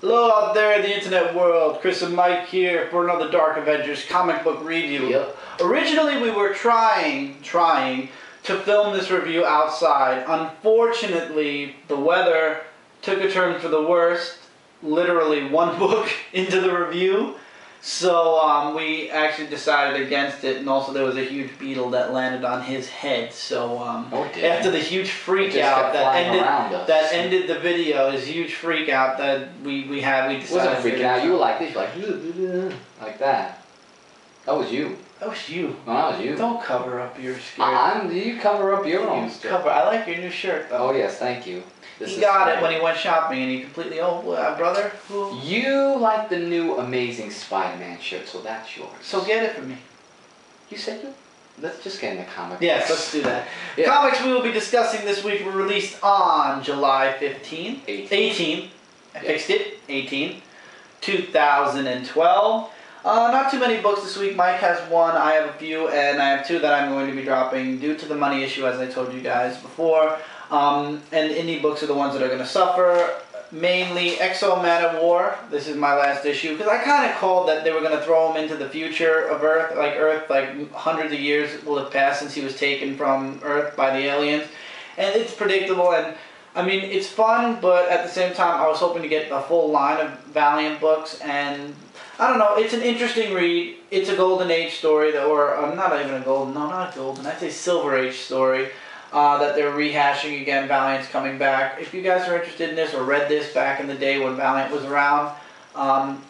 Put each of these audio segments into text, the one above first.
Hello out there in the internet world, Chris and Mike here for another Dark Avengers comic book review. Yep. Originally we were trying to film this review outside. Unfortunately, the weather took a turn for the worst, literally one book into the review. So we actually decided against it, and also there was a huge beetle that landed on his head. So after the huge freak out that ended the video, his huge freak out that we decided. It wasn't freaking out. You were like this, like that. That was you. That was you. No, that was you. Don't cover up your scared. You cover up your own stuff. I like your new shirt though. Oh yes, thank you. He got it when he went shopping, and he completely, brother. Who? You like the new Amazing Spider-Man shirt, so that's yours. So get it for me. You said you? Let's just get in the comics. Yes, let's do that. Yeah. Comics we will be discussing this week were released on July 15th. 18. I fixed it. 18. 2012. Not too many books this week. Mike has one, I have a few, and I have two that I'm going to be dropping due to the money issue, as I told you guys before. And indie books are the ones that are going to suffer. Mainly Manowar. This is my last issue, because I kind of called that they were going to throw him into the future of Earth, like hundreds of years will have passed since he was taken from Earth by the aliens. And it's predictable, and I mean, it's fun, but at the same time, I was hoping to get a full line of Valiant books, and I don't know, it's an interesting read. It's a Golden Age story, not even a golden, no, not golden, I'd say Silver Age story. That they're rehashing again. Valiant's coming back. If you guys are interested in this or read this back in the day when Valiant was around,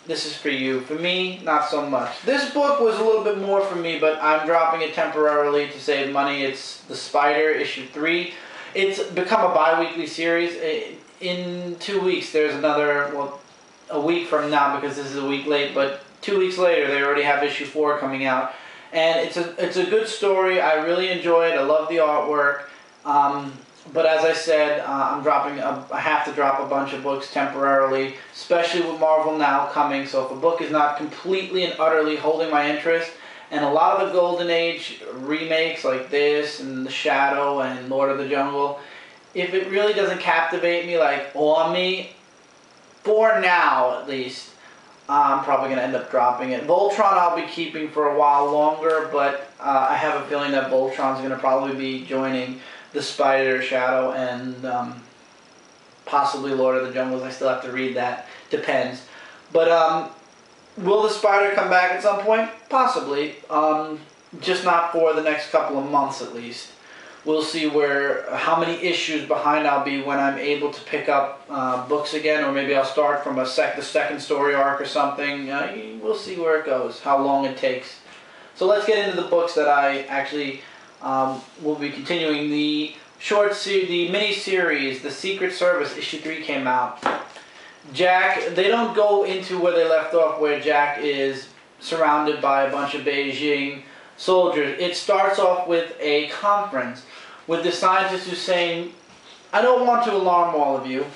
this is for you. For me, not so much. This book was a little bit more for me, but I'm dropping it temporarily to save money. It's The Spider, issue 3. It's become a bi-weekly series. In 2 weeks, there's another, well, a week from now, because this is a week late, but 2 weeks later, they already have issue 4 coming out. And it's a good story. I really enjoy it. I love the artwork. But as I said, I have to drop a bunch of books temporarily, especially with Marvel now coming. So if a book is not completely and utterly holding my interest, and a lot of the Golden Age remakes like this and The Shadow and Lord of the Jungle, if it really doesn't captivate me, like awe me, for now at least, I'm probably going to end up dropping it. Voltron I'll be keeping for a while longer, but I have a feeling that Voltron's going to probably be joining The Spider, Shadow, and possibly Lord of the Jungles. I still have to read that. Depends. But will The Spider come back at some point? Possibly. Just not for the next couple of months at least. We'll see how many issues behind I'll be when I'm able to pick up books again, or maybe I'll start from the second story arc or something. We'll see where it goes, how long it takes. So let's get into the books that I actually will be continuing. The mini-series, The Secret Service, issue 3 came out. Jack, they don't go into where they left off, where Jack is surrounded by a bunch of Beijing soldiers. It starts off with a conference with the scientist who's saying, I don't want to alarm all of you,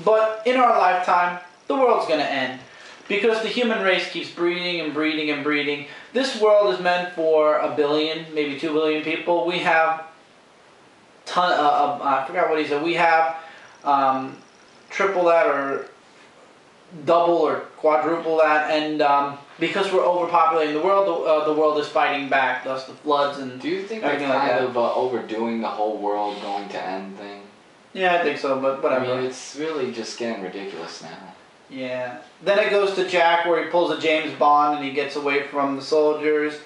but in our lifetime, the world's going to end. Because the human race keeps breeding and breeding and breeding. This world is meant for 1 billion, maybe 2 billion people. We have, I forgot what he said, we have triple that or double or quadruple that, and because we're overpopulating the world is fighting back, thus the floods and do you think they're kind of overdoing the whole world going to end thing? Yeah, I think so, but whatever. I mean, it's really just getting ridiculous now. Yeah. Then it goes to Jack, where he pulls a James Bond and he gets away from the soldiers.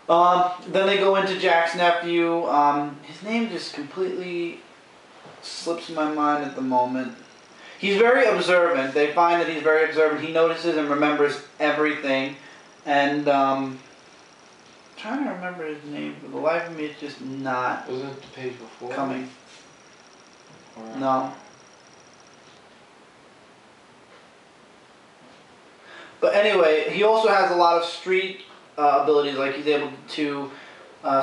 Then they go into Jack's nephew. His name just completely slips my mind at the moment. He's very observant. They find that he's very observant. He notices and remembers everything. And I'm trying to remember his name. For the life of me, it's just not. Was it the page before? Coming. No. But anyway, he also has a lot of street abilities. Like he's able to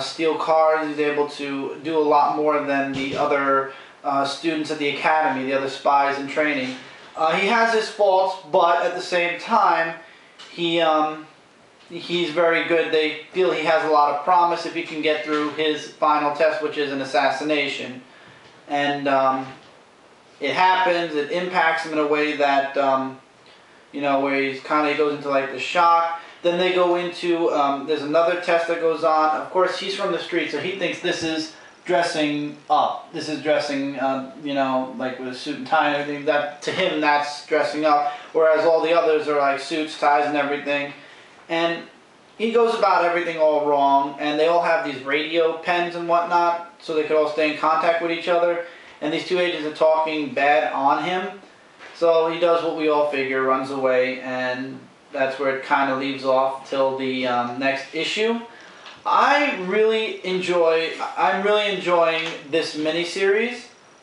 steal cars. He's able to do a lot more than the other students at the academy, the other spies in training. He has his faults, but at the same time, he's very good. They feel he has a lot of promise if he can get through his final test, which is an assassination. And it happens. It impacts him in a way that you know, where he goes into like the shock. Then they go into, there's another test that goes on. Of course, he's from the street, so he thinks this is dressing up. This is dressing, you know, like with a suit and tie and everything. That, to him, that's dressing up. Whereas all the others are like suits, ties, and everything. And he goes about everything all wrong. And they all have these radio pens and whatnot, so they could all stay in contact with each other. And these two agents are talking bad on him. So he does what we all figure, runs away, and that's where it kind of leaves off till the next issue. I'm really enjoying this miniseries.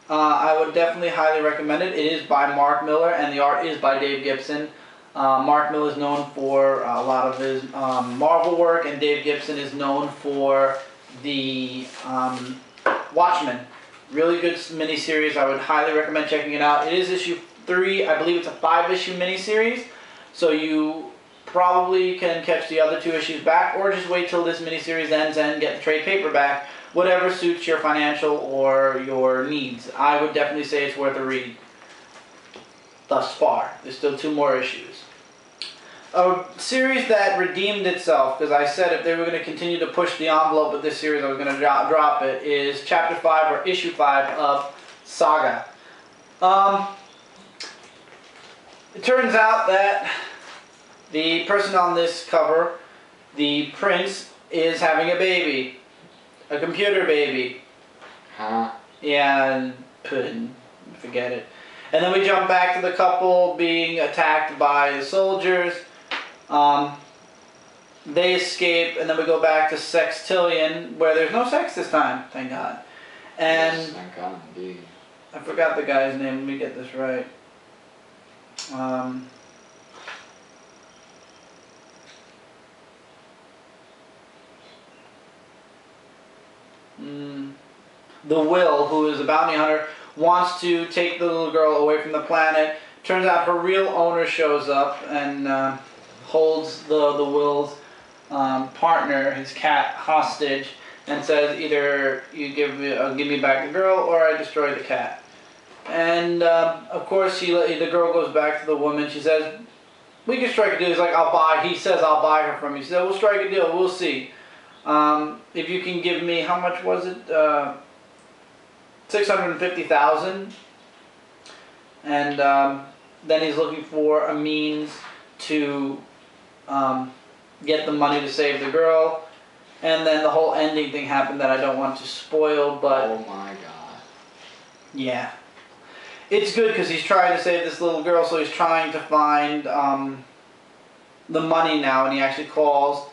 I would definitely highly recommend it. It is by Mark Miller, and the art is by Dave Gibson. Mark Miller is known for a lot of his Marvel work, and Dave Gibson is known for the Watchmen. Really good miniseries. I would highly recommend checking it out. It is issue 3. I believe it's a 5-issue miniseries. So you probably can catch the other 2 issues back, or just wait till this miniseries ends and get the trade paperback. Whatever suits your financial or your needs. I would definitely say it's worth a read. Thus far. There's still 2 more issues. A series that redeemed itself, because I said if they were going to continue to push the envelope with this series, I was going to drop it, is Chapter 5 or Issue 5 of Saga. It turns out that the person on this cover, the prince, is having a baby. A computer baby. Huh? Yeah, forget it. And then we jump back to the couple being attacked by the soldiers. They escape, and then we go back to Sextillion, where there's no sex this time, thank God. And yes, thank God, indeed. I forgot the guy's name. Let me get this right. The Will, who is a bounty hunter, wants to take the little girl away from the planet. Turns out her real owner shows up and holds the Will's partner, his cat, hostage, and says either you give me back the girl or I destroy the cat. And of course, the girl goes back to the woman. She says, "We can strike a deal." He's like, "I'll buy." He says, "I'll buy her from you." She said, "We'll strike a deal. We'll see. If you can give me, how much was it? 650,000." And then he's looking for a means to get the money to save the girl. And then the whole ending thing happened that I don't want to spoil, but oh my God. Yeah. It's good because he's trying to save this little girl, so he's trying to find the money now, and he actually calls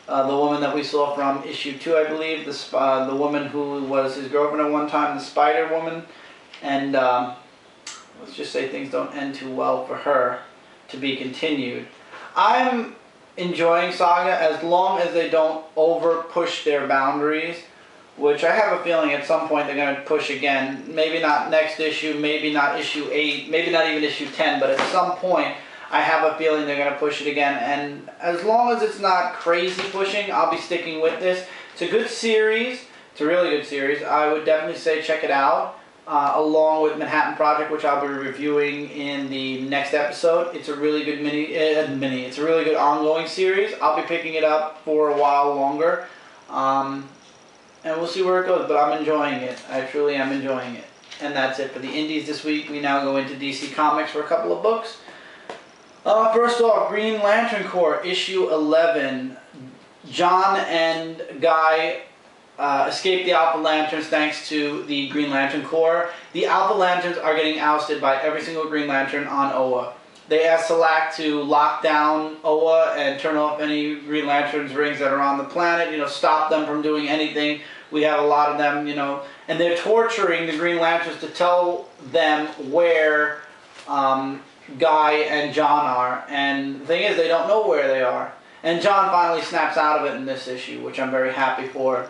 the woman that we saw from issue 2, I believe, the woman who was his girlfriend at one time, the Spider Woman, and let's just say things don't end too well for her, to be continued. I'm enjoying Saga as long as they don't over push their boundaries, which I have a feeling at some point they're going to push again. Maybe not next issue, maybe not issue 8, maybe not even issue 10, but at some point I have a feeling they're going to push it again. And as long as it's not crazy pushing, I'll be sticking with this. It's a good series. It's a really good series. I would definitely say check it out, along with Manhattan Project, which I'll be reviewing in the next episode. It's a really good it's a really good ongoing series. I'll be picking it up for a while longer. And we'll see where it goes, but I'm enjoying it. I truly am enjoying it. And that's it for the indies this week. We now go into DC Comics for a couple of books. First off, Green Lantern Corps, issue 11. John and Guy escape the Alpha Lanterns thanks to the Green Lantern Corps. The Alpha Lanterns are getting ousted by every single Green Lantern on Oa. They asked Selak to lock down Oa and turn off any Green Lantern's rings that are on the planet, stop them from doing anything. We have a lot of them, and they're torturing the Green Lanterns to tell them where Guy and John are. And the thing is, they don't know where they are. And John finally snaps out of it in this issue, which I'm very happy for.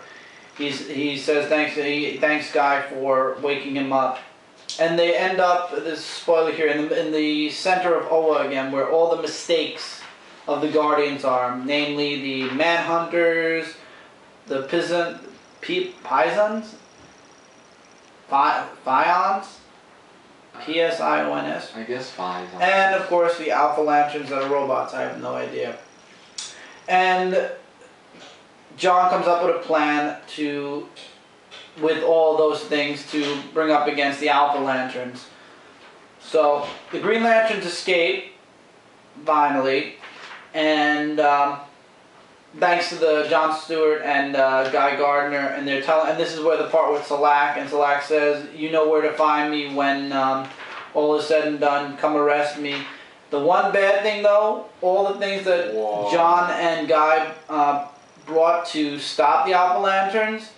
He says thanks Guy for waking him up. And they end up, this is spoiler here, in the center of Oa again, where all the mistakes of the Guardians are. Namely, the Manhunters, the Pisons? Psions. I guess 5. And of course the Alpha Lanterns that are robots. I have no idea. And John comes up with a plan to, with all those things, to bring up against the Alpha Lanterns. So the Green Lanterns escape, finally, and thanks to the John Stewart and Guy Gardner, and they're telling, and this is where the part with Salak, and Salak says, "You know where to find me when all is said and done. Come arrest me." The one bad thing, though, all the things that John and Guy brought to stop the Alpha Lanterns,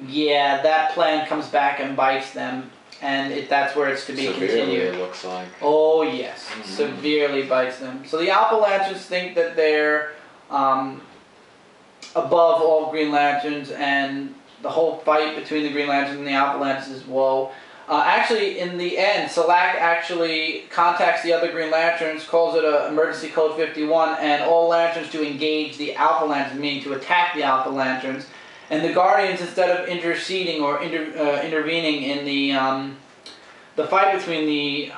yeah, that plan comes back and bites them, and that's where it's to be continued. It looks like. Oh yes, severely bites them. So the Alpha Lanterns think that they're above all Green Lanterns, and the whole fight between the Green Lanterns and the Alpha Lanterns is woe. Actually, in the end, Salak actually contacts the other Green Lanterns, calls it a emergency code 51, and all Lanterns to engage the Alpha Lanterns, meaning to attack the Alpha Lanterns. And the Guardians, instead of interceding or intervening in the fight between the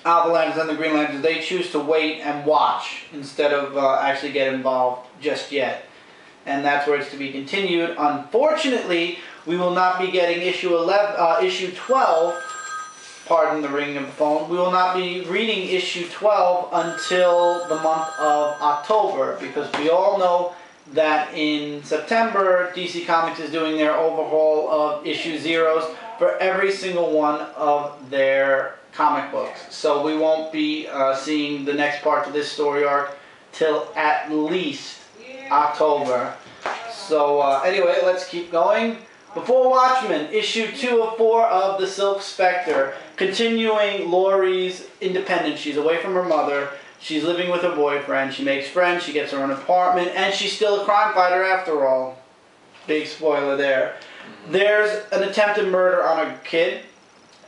Alpha Lanterns and the Green Lanterns, they choose to wait and watch instead of actually get involved just yet. And that's where it's to be continued. Unfortunately, we will not be getting issue 12, pardon the ringing of the phone, we will not be reading issue 12 until the month of October, because we all know that in September, DC Comics is doing their overhaul of issue zeros for every single one of their comic books. So we won't be seeing the next part of this story arc till at least October. So anyway, let's keep going. Before Watchmen, issue 2 of 4 of the Silk Specter, continuing Laurie's independence. She's away from her mother. She's living with her boyfriend. She makes friends. She gets her own apartment, and she's still a crime fighter after all. Big spoiler there. There's an attempted murder on a kid,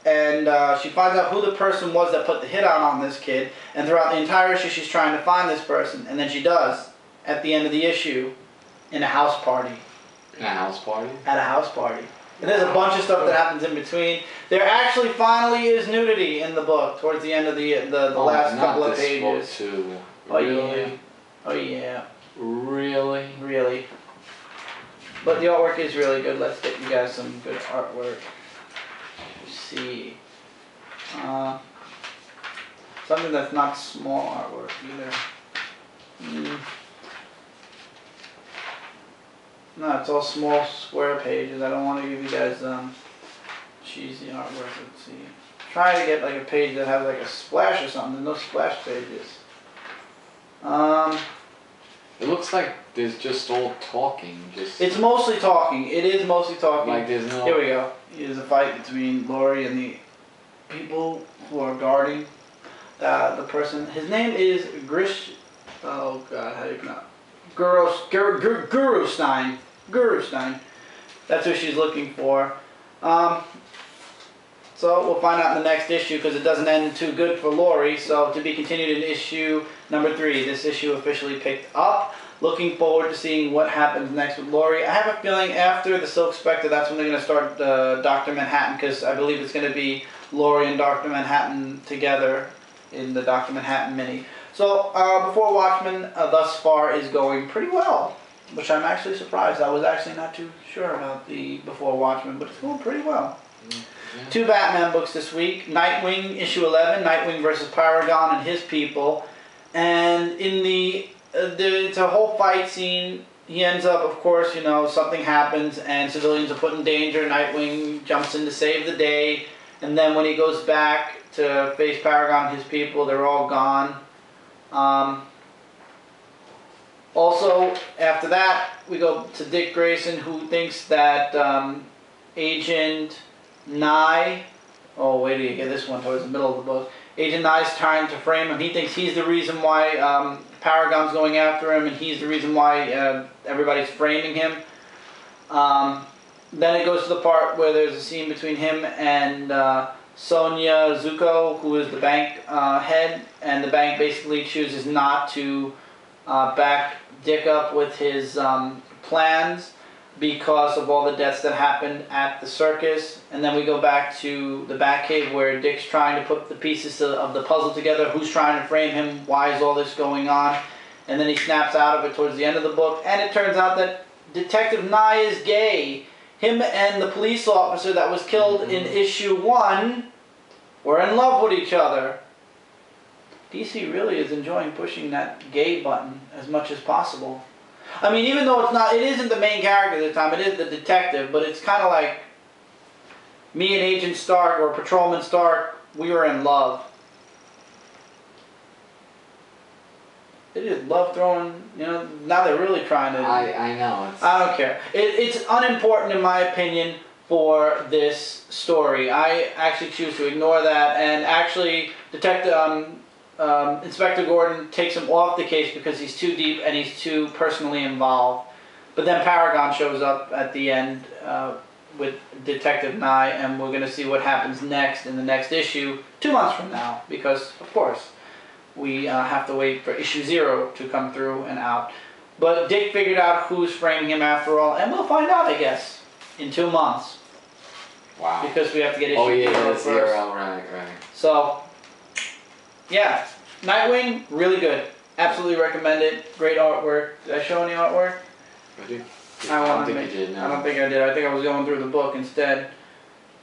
and she finds out who the person was that put the hit out on this kid. And throughout the entire issue, she's trying to find this person, and then she does at the end of the issue in a house party. In a house party? At a house party. And there's a bunch of stuff that happens in between. There actually finally is nudity in the book towards the end of the last couple of pages. Book too. Oh Really? yeah. Oh yeah. Really? Really. But the artwork is really good. Let's get you guys some good artwork. Let's see. Something that's not small artwork either. No, it's all small square pages. I don't want to give you guys cheesy artwork. Let's see. Try to get like a page that has like a splash or something. There's no splash pages. It looks like there's just all talking. It's mostly talking. It is mostly talking. Like there's no. Here we go. Here's a fight between Laurie and the people who are guarding the person. His name is Grish. Oh God, how do you pronounce? Guru Stein. That's who she's looking for. So we'll find out in the next issue, because it doesn't end too good for Laurie. So to be continued in issue number 3. This issue officially picked up. Looking forward to seeing what happens next with Laurie. I have a feeling after the Silk Spectre, that's when they're going to start Dr. Manhattan, because I believe it's going to be Laurie and Dr. Manhattan together in the Dr. Manhattan mini. So Before Watchmen thus far is going pretty well, which I'm actually surprised. I was actually not too sure about the Before Watchmen, but it's going pretty well. Yeah. 2 Batman books this week. Nightwing, issue 11, Nightwing versus Paragon and his people. And in it's a whole fight scene. He ends up, of course, you know, something happens and civilians are put in danger. Nightwing jumps in to save the day. And then when he goes back to face Paragon and his people, they're all gone. Also, after that, we go to Dick Grayson, who thinks that Agent Nye, oh wait till you get this one towards the middle of the book, Agent Nye's trying to frame him. He thinks he's the reason why Paragon's going after him, and he's the reason why everybody's framing him. Then it goes to the part where there's a scene between him and Sonia Zuko, who is the bank head, and the bank basically chooses not to back Dick up with his plans. because of all the deaths that happened at the circus. And then we go back to the Batcave where Dick's trying to put the pieces of the puzzle together. Who's trying to frame him? Why is all this going on? And then he snaps out of it towards the end of the book. And it turns out that Detective Nye is gay. Him and the police officer that was killed in issue 1 were in love with each other. DC really is enjoying pushing that gay button as much as possible. I mean, even though it isn't the main character at the time, it is the detective, but it's kind of like me and Agent Stark or Patrolman Stark, we were in love. They just love throwing, you know, now they're really trying to... I know. I don't care. It's unimportant in my opinion for this story. I actually choose to ignore that, and actually Inspector Gordon takes him off the case because he's too deep and he's too personally involved. But then Paragon shows up at the end with Detective Nye, and we're going to see what happens next in the next issue 2 months from now, because of course we have to wait for issue 0 to come through and out. But Dick figured out who's framing him after all, and we'll find out, I guess, in 2 months. Wow. Because we have to get issue 0 first. Right. So, yeah, Nightwing, really good. Absolutely recommend it. Great artwork. Did I show any artwork? I did. I don't think you did, no. I don't think I did. I think I was going through the book instead.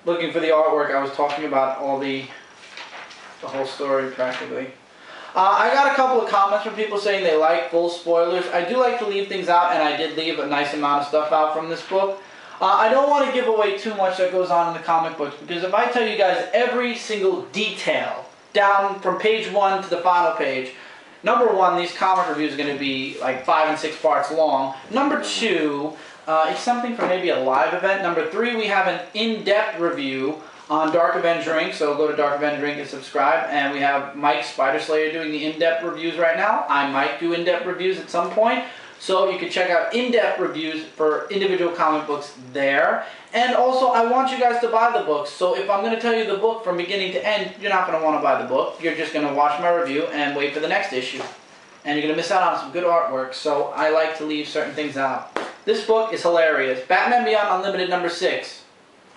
Looking for the artwork, I was talking about all the whole story practically. I got a couple of comments from people saying they like full spoilers. I do like to leave things out, and I did leave a nice amount of stuff out from this book. I don't want to give away too much that goes on in the comic books, because if I tell you guys every single detail, down from page 1 to the final page, number 1, these comic reviews are going to be like 5 and 6 parts long. Number 2, it's something for maybe a live event. Number 3, we have an in-depth review on Dark Avenger Inc. So go to Dark Avenger Inc. and subscribe. And we have Mike Spider-Slayer doing the in-depth reviews right now. I might do in-depth reviews at some point. So you can check out in-depth reviews for individual comic books there. And also, I want you guys to buy the books. So if I'm going to tell you the book from beginning to end, you're not going to want to buy the book. You're just going to watch my review and wait for the next issue. And you're going to miss out on some good artwork. So I like to leave certain things out. This book is hilarious. Batman Beyond Unlimited number 6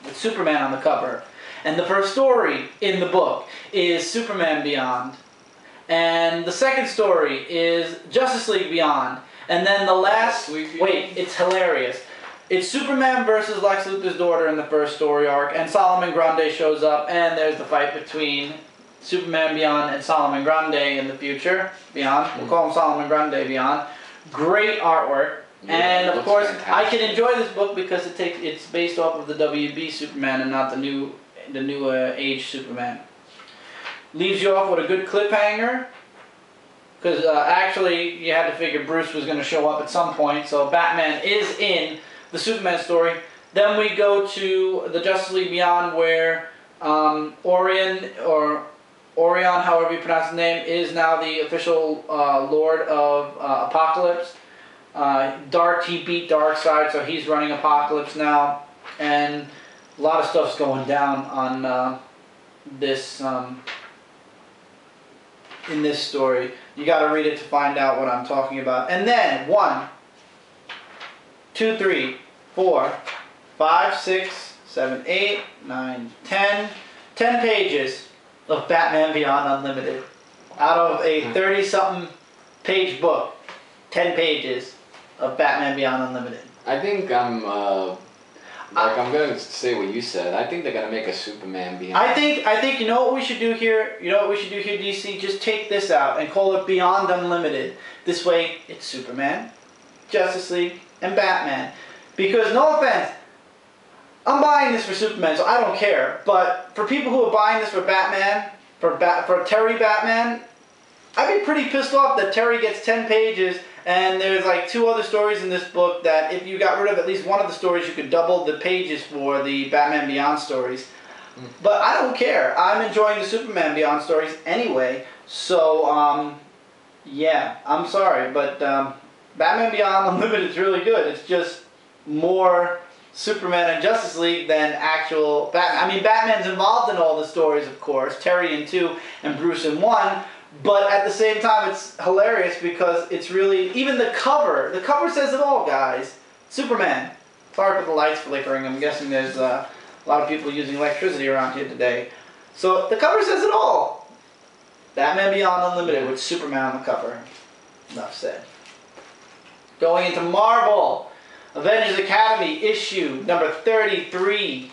with Superman on the cover. And the first story in the book is Superman Beyond. And the second story is Justice League Beyond. And then the last... Wait, it's hilarious. It's Superman versus Lex Luthor's daughter in the first story arc. And Solomon Grande shows up. And there's the fight between Superman Beyond and Solomon Grande in the future. Beyond. We'll call him Solomon Grande Beyond. Great artwork. Yeah, and of course, fantastic. I can enjoy this book because it's based off of the WB Superman and not the new age Superman. Leaves you off with a good cliffhanger, because actually you had to figure Bruce was going to show up at some point, so Batman is in the Superman story. Then we go to the Justice League Beyond, where Orion, however you pronounce his name, is now the official Lord of Apocalypse. He beat Darkseid, so he's running Apocalypse now, and a lot of stuff's going down on this in this story. You got to read it to find out what I'm talking about. And then 1, 2, 3, 4, 5, 6, 7, 8, 9, 10 pages of Batman Beyond Unlimited. Out of a 30-something page book, 10 pages of Batman Beyond Unlimited. I think I'm going to say what you said. I think they're going to make a Superman Beyond. I think you know what we should do here? You know what we should do here, DC? Just take this out and call it Beyond Unlimited. This way, it's Superman, Justice League, and Batman. Because, no offense, I'm buying this for Superman, so I don't care. But for people who are buying this for Batman, for Terry Batman, I'd be pretty pissed off that Terry gets 10 pages and there's like 2 other stories in this book that if you got rid of at least one of the stories, you could double the pages for the Batman Beyond stories. But I don't care. I'm enjoying the Superman Beyond stories anyway. So, yeah, I'm sorry. But Batman Beyond Unlimited is really good. It's just more Superman and Justice League than actual Batman. I mean, Batman's involved in all the stories, of course. Terry in 2 and Bruce in 1. But at the same time, it's hilarious because it's really... Even the cover says it all, guys. Superman. Sorry for the lights flickering. I'm guessing there's a lot of people using electricity around here today. So the cover says it all. Batman Beyond Unlimited with Superman on the cover. Enough said. Going into Marvel, Avengers Academy issue number 33.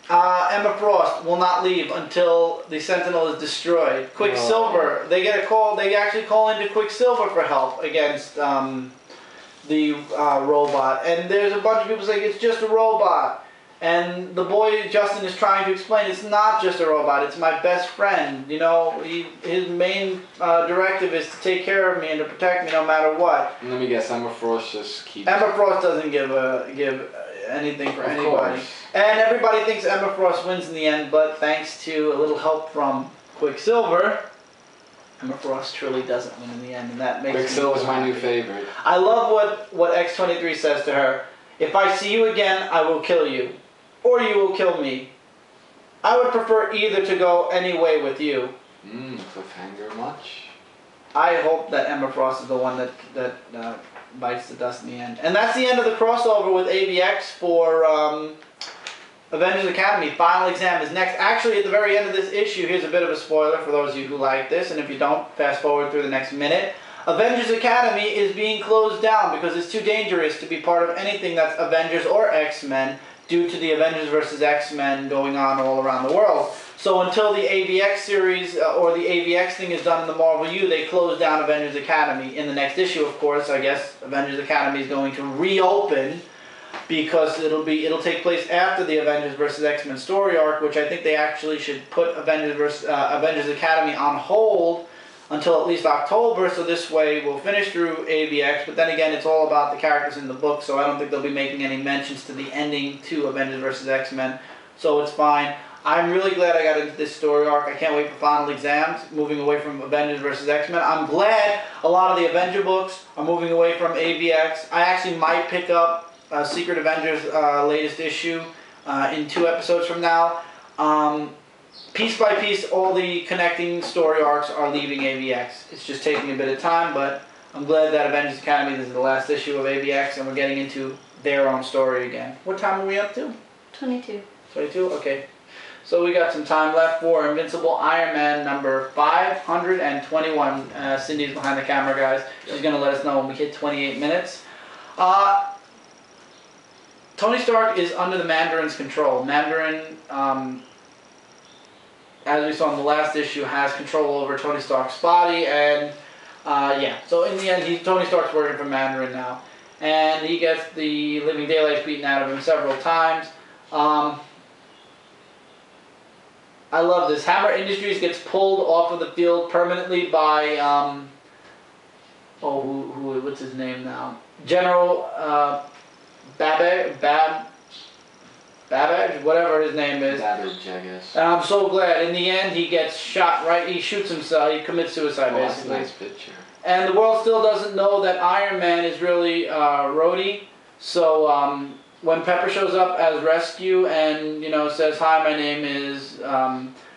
Emma Frost will not leave until the Sentinel is destroyed. Quicksilver, they get a call. They actually call into Quicksilver for help against the robot. And there's a bunch of people saying it's just a robot. And the boy Justin is trying to explain it's not just a robot. It's my best friend. You know, his main directive is to take care of me and to protect me no matter what. Let me guess. Emma Frost just keeps. Emma Frost doesn't give anything for anybody. Course. And everybody thinks Emma Frost wins in the end, but thanks to a little help from Quicksilver, Emma Frost truly doesn't win in the end, and that makes Quicksilver's my new favorite. I love what X-23 says to her. If I see you again, I will kill you, or you will kill me. I would prefer either to go any way with you. Cliffhanger much? I hope that Emma Frost is the one that bites the dust in the end. And that's the end of the crossover with AVX for Avengers Academy. Final exam is next. Actually, at the very end of this issue, here's a bit of a spoiler for those of you who like this, and if you don't, fast forward through the next minute. Avengers Academy is being closed down because it's too dangerous to be part of anything that's Avengers or X-Men due to the Avengers vs. X-Men going on all around the world. So until the AVX series or the AVX thing is done in the Marvel U, they close down Avengers Academy. In the next issue, of course, I guess Avengers Academy is going to reopen because it'll take place after the Avengers vs. X-Men story arc, which I think they actually should put Avengers Academy on hold until at least October, so this way we'll finish through AVX, but then again, it's all about the characters in the book, so I don't think they'll be making any mentions to the ending to Avengers vs. X-Men, so it's fine. I'm really glad I got into this story arc. I can't wait for final exams, moving away from Avengers vs. X-Men. I'm glad a lot of the Avenger books are moving away from AVX. I actually might pick up Secret Avengers latest issue in 2 episodes from now. Piece by piece, all the connecting story arcs are leaving AVX. It's just taking a bit of time, but I'm glad that Avengers Academy, this is the last issue of AVX, and we're getting into their own story again. What time are we up to? 22. 22? Okay. So we got some time left for Invincible Iron Man number 521. Cindy's behind the camera, guys. She's going to let us know when we hit 28 minutes. Tony Stark is under the Mandarin's control. Mandarin, as we saw in the last issue, has control over Tony Stark's body, and yeah. So in the end, Tony Stark's working for Mandarin now, and he gets the living daylights beaten out of him several times. I love this. Hammer Industries gets pulled off of the field permanently by what's his name now? General Babbage, whatever his name is. Babbage, I guess. And I'm so glad. In the end, he gets shot right. He shoots himself. He commits suicide, basically. That's a nice picture. And the world still doesn't know that Iron Man is really Rhodey. So when Pepper shows up as Rescue and says, "Hi, my name is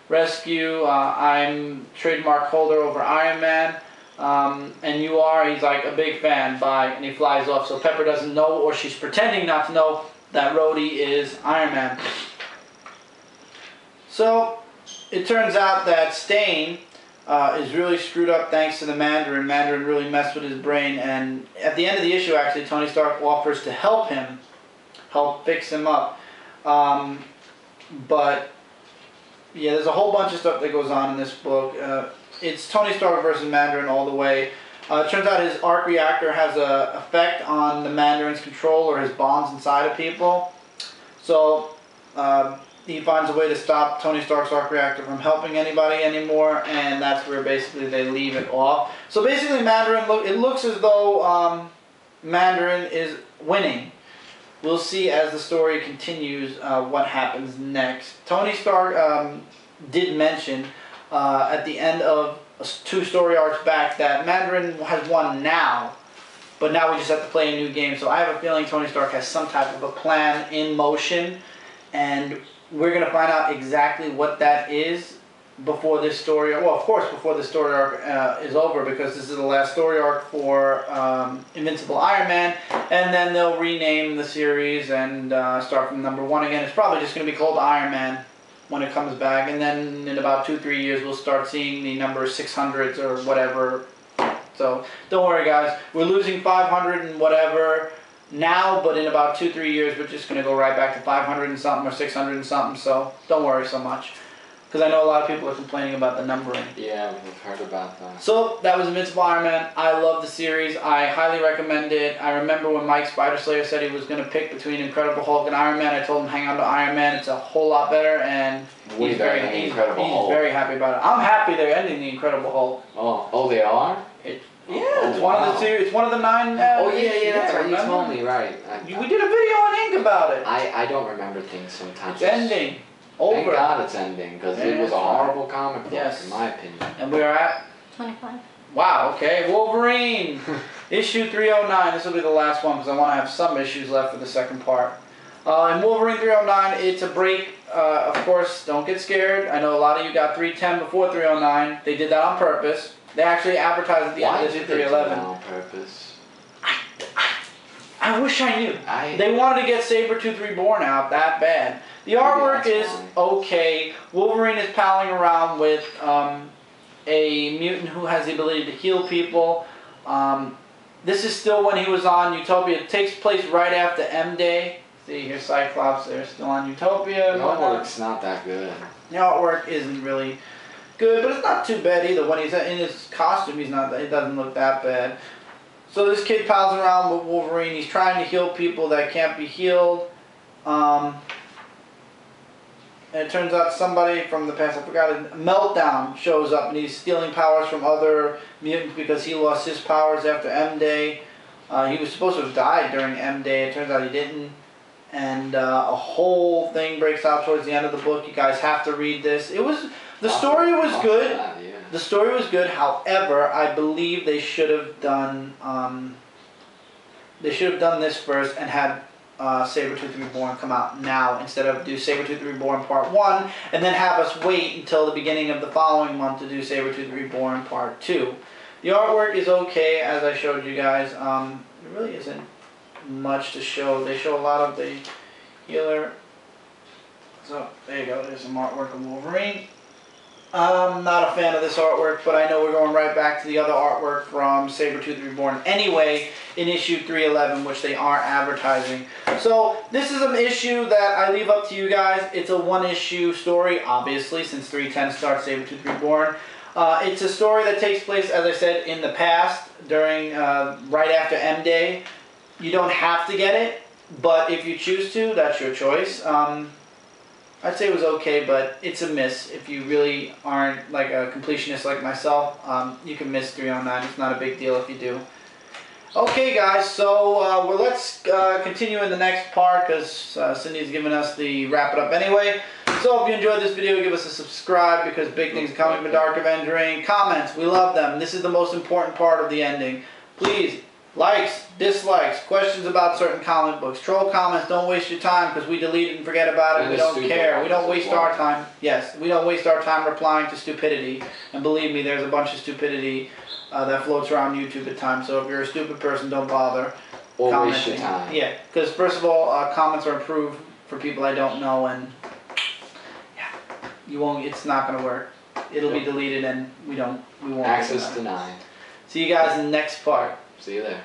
Rescue. I'm trademark holder over Iron Man." And you are, he's like, "A big fan, bye," and he flies off. So Pepper doesn't know, or she's pretending not to know, that Rhodey is Iron Man. So it turns out that Stain is really screwed up thanks to the Mandarin. Mandarin really messed with his brain, and at the end of the issue, actually, Tony Stark offers to help him, help fix him up. But yeah, there's a whole bunch of stuff that goes on in this book. It's Tony Stark versus Mandarin all the way. It turns out his arc reactor has an effect on the Mandarin's control or his bonds inside of people. So he finds a way to stop Tony Stark's arc reactor from helping anybody anymore, and that's where basically they leave it off. So basically Mandarin, it looks as though Mandarin is winning. We'll see as the story continues what happens next. Tony Stark did mention at the end of 2 story arcs back that Mandarin has won now, but now we just have to play a new game. So I have a feeling Tony Stark has some type of a plan in motion, and we're going to find out exactly what that is before this story, well, of course, before this story arc is over, because this is the last story arc for Invincible Iron Man, and then they'll rename the series and start from number 1 again. It's probably just going to be called Iron Man when it comes back, and then in about 2-3 years we'll start seeing the number 600s or whatever. So don't worry, guys, we're losing 500 and whatever now, but in about 2-3 years we're just going to go right back to 500 and something or 600 and something, so don't worry so much. Because I know a lot of people are complaining about the numbering. Yeah, we've heard about that. So, that was Invincible Iron Man. I love the series. I highly recommend it. I remember when Mike Spider-Slayer said he was going to pick between Incredible Hulk and Iron Man. I told him hang on to Iron Man. It's a whole lot better, and he's very happy about it. I'm happy they're ending the Incredible Hulk. Oh, they are? It's one of the two. It's one of the 9. That's right. You told me, right. We did a video on Ink about it. I don't remember things sometimes. It's ending. Over. Thank God it's ending, because it was a horrible comic book, in my opinion. And we are at? 25. Wow, okay. Wolverine, issue 309. This will be the last one, because I want to have some issues left for the second part. In Wolverine 309, it's a break. Of course, don't get scared. I know a lot of you got 310 before 309. They did that on purpose. They actually advertised at the end of issue 311. Why did they do that on purpose? I wish I knew. They wanted to get Sabretooth Reborn out that bad. The artwork is okay. Wolverine is palling around with a mutant who has the ability to heal people. This is still when he was on Utopia. It takes place right after M-Day. See, here's Cyclops. They're still on Utopia. The artwork's not that good. The artwork isn't really good, but it's not too bad either. When he's in his costume, it doesn't look that bad. So this kid pals around with Wolverine. He's trying to heal people that can't be healed. And it turns out somebody from the past, I forgot it, Meltdown shows up, and he's stealing powers from other mutants because he lost his powers after M-Day. He was supposed to have died during M-Day. It turns out he didn't. And a whole thing breaks out towards the end of the book. You guys have to read this. The story was good. The story was good. However, I believe they should have done this first and had Sabretooth Reborn come out now instead of do Sabretooth Reborn Part 1 and then have us wait until the beginning of the following month to do Sabretooth Reborn Part 2. The artwork is okay, as I showed you guys. There really isn't much to show. They show a lot of the healer. So, there you go. There's some artwork of Wolverine. I'm not a fan of this artwork, but I know we're going right back to the other artwork from Sabretooth Reborn anyway in issue 311, which they are advertising. So this is an issue that I leave up to you guys. It's a one-issue story, obviously, since 310 starts Sabretooth Reborn. It's a story that takes place, as I said, in the past, during right after M-Day. You don't have to get it, but if you choose to, that's your choice. I'd say it was okay, but it's a miss. If you really aren't like a completionist like myself, you can miss 309. It's not a big deal if you do. Okay, guys, so well, let's continue in the next part because Cindy's giving us the wrap it up anyway. So if you enjoyed this video, give us a subscribe because big things are coming from Dark Avenger Inc. Comments, we love them. This is the most important part of the ending. Please. Likes, dislikes, questions about certain comic books. Troll comments, don't waste your time because we delete it and forget about it. We don't care. We don't waste our time. Yes, we don't waste our time replying to stupidity. And believe me, there's a bunch of stupidity that floats around YouTube at times. So if you're a stupid person, don't bother commenting. Waste your time. Yeah, because first of all, comments are approved for people I don't know, and yeah, you won't. It's not going to work. It'll be deleted, and we won't. Access denied. See you guys in the next part. See you there.